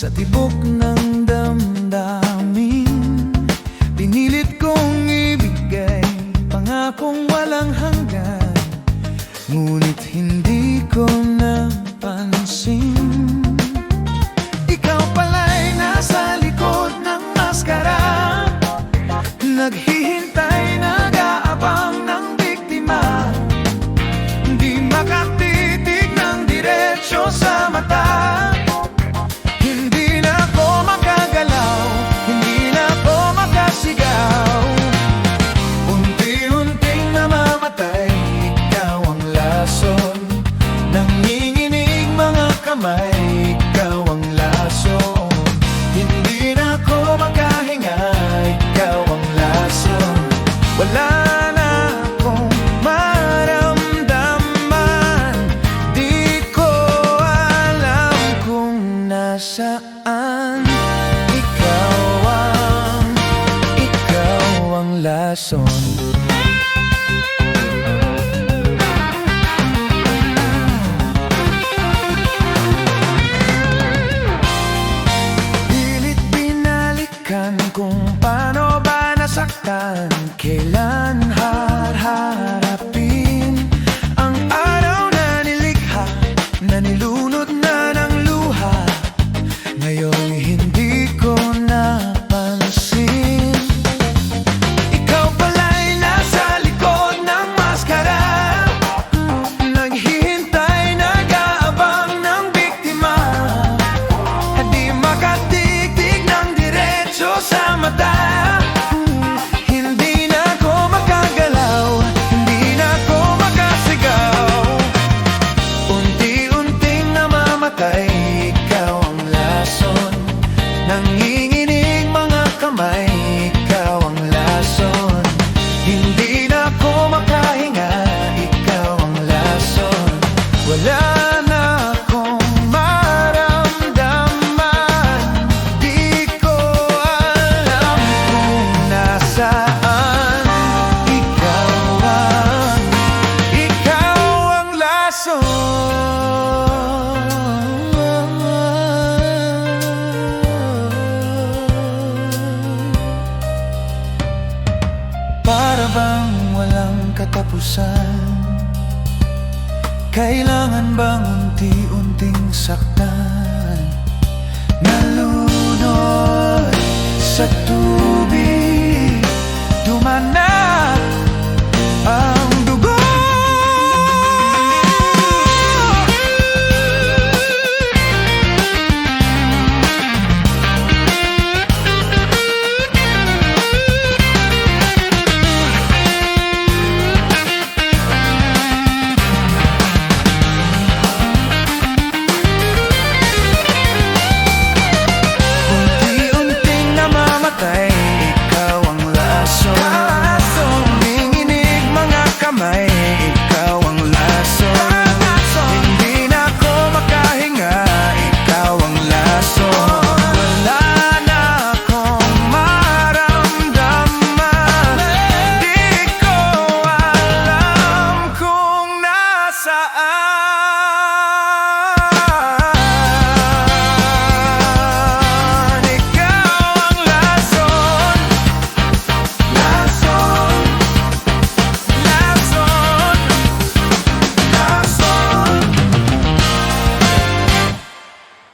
Sa tibok ng damdamin, pinilit kong ibigay pangakong walang hanggan. Ngunit hindi ko napansin, ikaw pala'y nasa likod ng maskara, naghihintay, nag-aabang ng biktima. Di makatitig ng diretsyo sa mata. Hindi na ako makagalaw, hindi na ako makasigaw. Unti-unting namamatay, ikaw ang lason. Nanginginig mga kamay, ikaw ang lason. Hindi na ako makahinga, ikaw ang lason. Wala na akong maramdaman, di ko alam kung nasaan. Ikaw ang lason. Kung paano ba nasaktan, kailan harapin ang araw na nilikha, na nilunod na ng luha. Ngayon hindi ko napansin, ikaw pala'y nasa likod ng maskara, naghihintay, nag-aabang ng biktima. Di makatitig ng diretsyo sa mata. Hindi na ako makagalaw, hindi na ako makasigaw. Unti-unting namamatay, ikaw ang lason. Nanginginig mga kamay, ikaw ang lason. Hindi na ako makahinga, ikaw ang lason. Wala na akong maramdaman, di ko alam kung nasaan. Ikaw ang lason. Para bang walang katapusan? Kailangan bang unti-unting saktan? Nalunod sa tubig, dumanak